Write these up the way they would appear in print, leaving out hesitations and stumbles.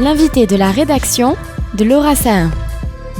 L'invité de la rédaction de Laura Sahin.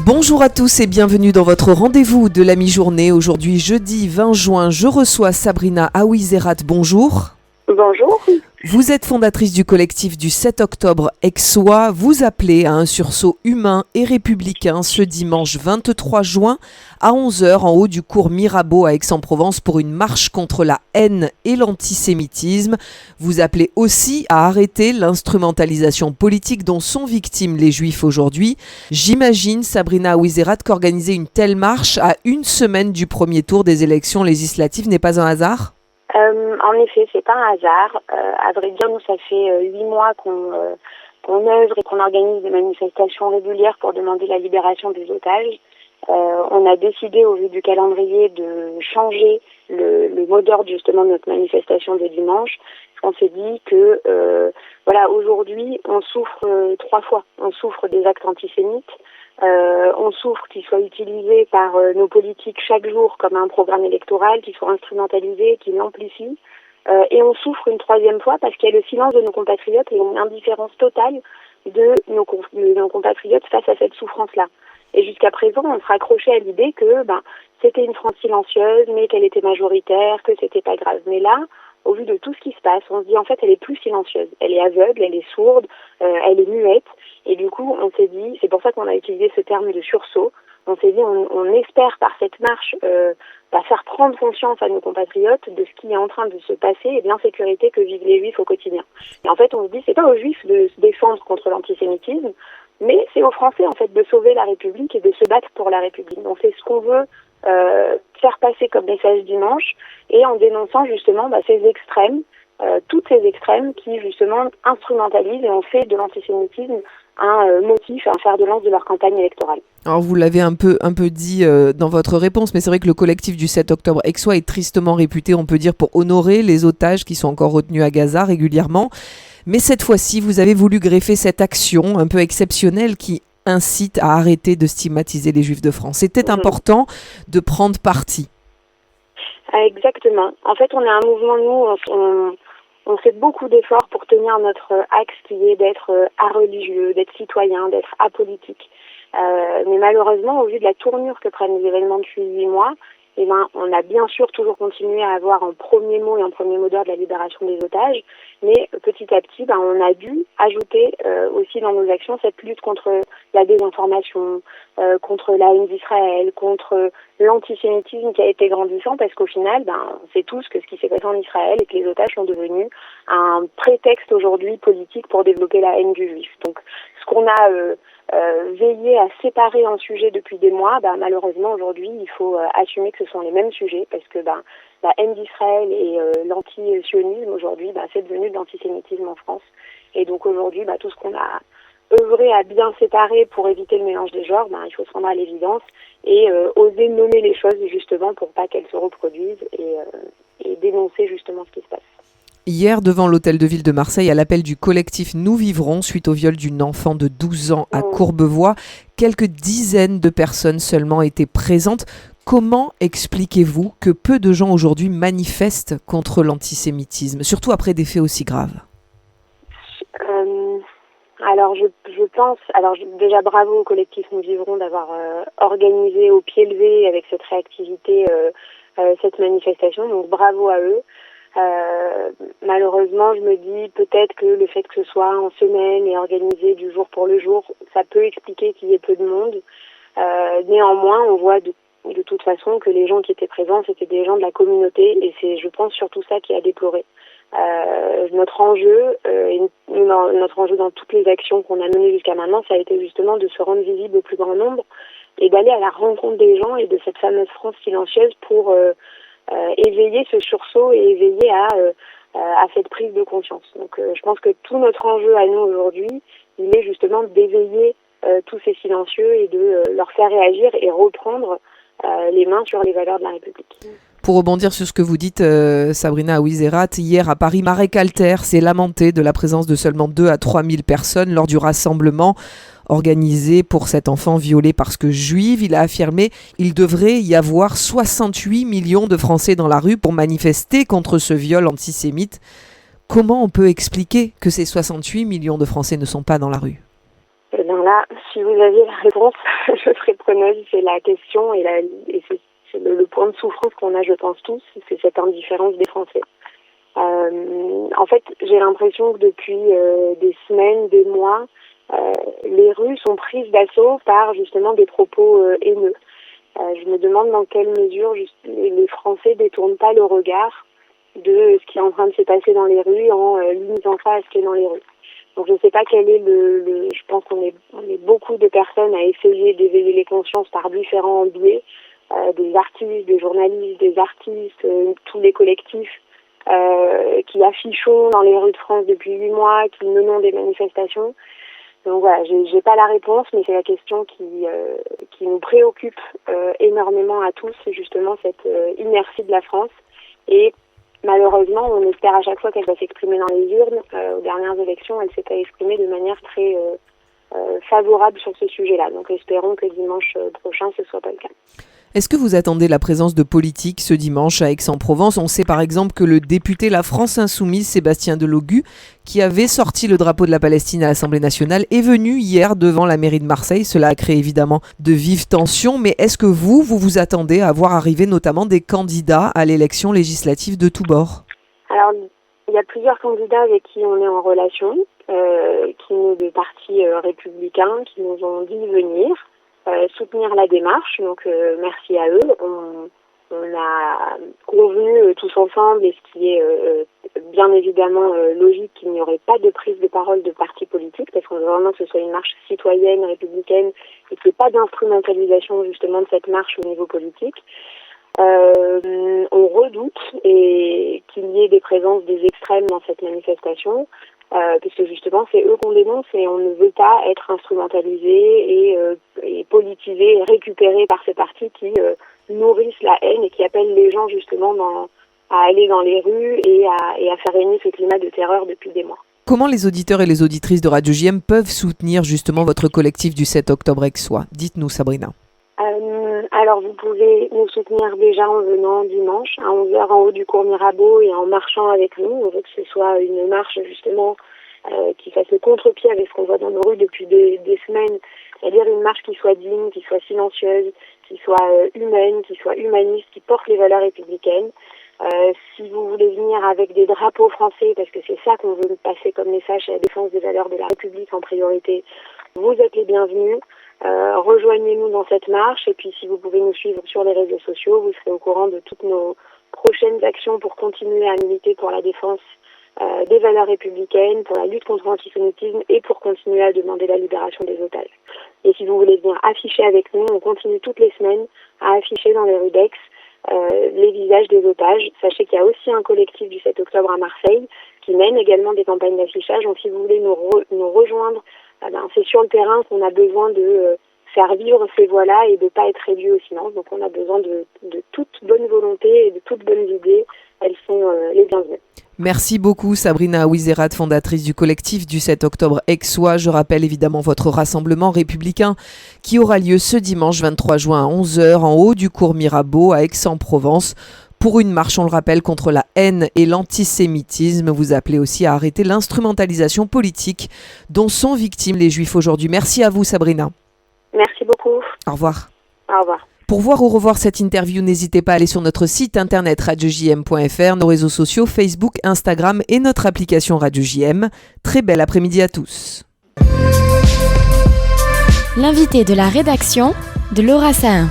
Bonjour à tous et bienvenue dans votre rendez-vous de la mi-journée. Aujourd'hui, jeudi 20 juin, je reçois Sabrina Aouizerat. Bonjour. Bonjour. Vous êtes fondatrice du collectif du 7 octobre Aixois. Vous appelez à un sursaut humain et républicain ce dimanche 23 juin à 11h en haut du cours Mirabeau à Aix-en-Provence pour une marche contre la haine et l'antisémitisme. Vous appelez aussi à arrêter l'instrumentalisation politique dont sont victimes les Juifs aujourd'hui. J'imagine, Sabrina Aouizerat, qu'organiser une telle marche à une semaine du premier tour des élections législatives n'est pas un hasard ? En effet, c'est pas un hasard. À vrai dire, nous, ça fait 8 mois qu'on œuvre et qu'on organise des manifestations régulières pour demander la libération des otages. On a décidé, au vu du calendrier, de changer le mot d'ordre justement de notre manifestation de dimanche. On s'est dit que aujourd'hui, on souffre 3 fois. On souffre des actes antisémites. On souffre qu'ils soient utilisés par nos politiques chaque jour comme un programme électoral, qu'ils soient instrumentalisés, qu'ils l'amplifient. Et on souffre une 3e fois parce qu'il y a le silence de nos compatriotes et une indifférence totale de nos compatriotes face à cette souffrance-là. Et jusqu'à présent, on se raccrochait à l'idée que c'était une France silencieuse, mais qu'elle était majoritaire, que c'était pas grave. Mais là, au vu de tout ce qui se passe, on se dit en fait elle est plus silencieuse. Elle est aveugle, elle est sourde, elle est muette. Et du coup, on s'est dit, c'est pour ça qu'on a utilisé ce terme de sursaut, on s'est dit on espère par cette marche faire prendre conscience à nos compatriotes de ce qui est en train de se passer et de l'insécurité que vivent les Juifs au quotidien. Et en fait, on se dit, c'est pas aux Juifs de se défendre contre l'antisémitisme, mais c'est aux Français en fait de sauver la République et de se battre pour la République. Donc c'est ce qu'on veut faire passer comme message dimanche, et en dénonçant justement ces extrêmes, toutes ces extrêmes qui justement instrumentalisent et ont fait de l'antisémitisme un motif, un fer de lance de leur campagne électorale. Alors vous l'avez un peu dit dans votre réponse, mais c'est vrai que le collectif du 7 octobre Aixois est tristement réputé, on peut dire, pour honorer les otages qui sont encore retenus à Gaza régulièrement. Mais cette fois-ci, vous avez voulu greffer cette action un peu exceptionnelle qui incite à arrêter de stigmatiser les Juifs de France. C'était important de prendre parti. Exactement. En fait, on a un mouvement, nous, on fait beaucoup d'efforts pour tenir notre axe qui est d'être areligieux, d'être citoyen, d'être apolitique. Mais malheureusement, au vu de la tournure que prennent les événements depuis 8 mois, on a bien sûr toujours continué à avoir en premier mot d'ordre la libération des otages, mais petit à petit, on a dû ajouter aussi dans nos actions cette lutte contre la désinformation, contre la haine d'Israël, contre l'antisémitisme qui a été grandissant, parce qu'au final, on sait tous que ce qui s'est passé en Israël et que les otages sont devenus un prétexte aujourd'hui politique pour développer la haine du juif. Donc, ce qu'on a veillé à séparer en sujets depuis des mois, malheureusement aujourd'hui, il faut assumer que ce sont les mêmes sujets, parce que la haine d'Israël et l'anti-sionisme aujourd'hui, c'est devenu de l'antisémitisme en France. Et donc aujourd'hui, tout ce qu'on a œuvré à bien séparer pour éviter le mélange des genres, il faut se rendre à l'évidence et oser nommer les choses justement pour pas qu'elles se reproduisent et dénoncer justement ce qui se passe. Hier, devant l'hôtel de ville de Marseille, à l'appel du collectif Nous Vivrons, suite au viol d'une enfant de 12 ans à Courbevoie, quelques dizaines de personnes seulement étaient présentes. Comment expliquez-vous que peu de gens aujourd'hui manifestent contre l'antisémitisme, surtout après des faits aussi graves ? Alors je pense, déjà bravo au collectif Nous Vivrons d'avoir organisé au pied levé avec cette réactivité cette manifestation, donc bravo à eux. Malheureusement, je me dis peut-être que le fait que ce soit en semaine et organisé du jour pour le jour, ça peut expliquer qu'il y ait peu de monde. Néanmoins, on voit de toute façon que les gens qui étaient présents, c'était des gens de la communauté, et c'est, je pense, surtout ça qui a déploré. Notre enjeu dans toutes les actions qu'on a menées jusqu'à maintenant, ça a été justement de se rendre visible au plus grand nombre et d'aller à la rencontre des gens et de cette fameuse France silencieuse pour éveiller ce sursaut et éveiller à cette prise de conscience. Donc je pense que tout notre enjeu à nous aujourd'hui, il est justement d'éveiller tous ces silencieux et de leur faire réagir et reprendre les mains sur les valeurs de la République. Pour rebondir sur ce que vous dites, Sabrina Aouizerat, hier à Paris, Marek Alter s'est lamenté de la présence de seulement 2 à 3 000 personnes lors du rassemblement organisé pour cet enfant violé parce que juive. Il a affirmé qu'il devrait y avoir 68 millions de Français dans la rue pour manifester contre ce viol antisémite. Comment on peut expliquer que ces 68 millions de Français ne sont pas dans la rue ? bien là, si vous aviez la réponse, je serais preneuse. C'est la question et c'est le point de souffrance qu'on a, je pense tous, c'est cette indifférence des Français. En fait, j'ai l'impression que depuis des semaines, des mois, les rues sont prises d'assaut par justement des propos haineux. Je me demande dans quelle mesure les Français détournent pas le regard de ce qui est en train de se passer dans les rues en limitant ça à ce qui est dans les rues. Donc je ne sais pas quel est je pense qu'on est beaucoup de personnes à essayer d'éveiller les consciences par différents biais, des artistes, des journalistes, des artistes, tous les collectifs qui affichons dans les rues de France depuis 8 mois, qui menons des manifestations. Donc voilà, j'ai pas la réponse, mais c'est la question qui nous préoccupe énormément à tous, c'est justement cette inertie de la France. Et malheureusement, on espère à chaque fois qu'elle va s'exprimer dans les urnes. Aux dernières élections, elle s'est pas exprimée de manière très favorable sur ce sujet-là. Donc espérons que dimanche prochain, ce soit pas le cas. Est-ce que vous attendez la présence de politiques ce dimanche à Aix-en-Provence ? On sait par exemple que le député La France Insoumise, Sébastien Delogu, qui avait sorti le drapeau de la Palestine à l'Assemblée nationale, est venu hier devant la mairie de Marseille. Cela a créé évidemment de vives tensions, mais est-ce que vous attendez à voir arriver notamment des candidats à l'élection législative de tous bords ? Alors, il y a plusieurs candidats avec qui on est en relation, qui sont des partis républicains, qui nous ont dit venir. Soutenir la démarche, donc merci à eux. On a convenu tous ensemble, et ce qui est bien évidemment logique, qu'il n'y aurait pas de prise de parole de partis politiques, parce qu'on veut vraiment que ce soit une marche citoyenne, républicaine, et qu'il n'y ait pas d'instrumentalisation justement de cette marche au niveau politique. On redoute qu'il y ait des présences des extrêmes dans cette manifestation, puisque justement c'est eux qu'on dénonce et on ne veut pas être instrumentalisé et politisé et récupéré par ces partis qui nourrissent la haine et qui appellent les gens justement à aller dans les rues et à faire régner ce climat de terreur depuis des mois. Comment les auditeurs et les auditrices de Radio JM peuvent soutenir justement votre collectif du 7 octobre Aixois ? Dites-nous, Sabrina. Alors vous pouvez nous soutenir déjà en venant dimanche à 11h en haut du cours Mirabeau et en marchant avec nous. On veut que ce soit une marche justement qui fasse le contre-pied avec ce qu'on voit dans nos rues depuis des semaines, c'est-à-dire une marche qui soit digne, qui soit silencieuse, qui soit humaine, qui soit humaniste, qui porte les valeurs républicaines. Si vous voulez venir avec des drapeaux français, parce que c'est ça qu'on veut passer comme message, c'est la défense des valeurs de la République en priorité, vous êtes les bienvenus. Rejoignez-nous dans cette marche et puis si vous pouvez nous suivre sur les réseaux sociaux, vous serez au courant de toutes nos prochaines actions pour continuer à militer pour la défense des valeurs républicaines, pour la lutte contre l'antisémitisme et pour continuer à demander la libération des otages. Et si vous voulez venir afficher avec nous, on continue toutes les semaines à afficher dans les rues d'Aix les visages des otages. Sachez qu'il y a aussi un collectif du 7 octobre à Marseille qui mène également des campagnes d'affichage. Donc si vous voulez nous rejoindre, c'est sur le terrain qu'on a besoin de faire vivre ces voix-là et de ne pas être réduit au silence. Donc on a besoin de toute bonne volonté et de toutes bonnes idées. Elles sont les bienvenues. Merci beaucoup Sabrina Ouizerat, fondatrice du collectif du 7 octobre Aixois. Je rappelle évidemment votre rassemblement républicain qui aura lieu ce dimanche 23 juin à 11h en haut du cours Mirabeau à Aix-en-Provence. Pour une marche, on le rappelle, contre la haine et l'antisémitisme. Vous appelez aussi à arrêter l'instrumentalisation politique dont sont victimes les Juifs aujourd'hui. Merci à vous Sabrina. Merci beaucoup. Au revoir. Au revoir. Pour voir ou revoir cette interview, n'hésitez pas à aller sur notre site internet radiojm.fr, nos réseaux sociaux Facebook, Instagram et notre application Radio JM. Très bel après-midi à tous. L'invité de la rédaction de Laura Sahin.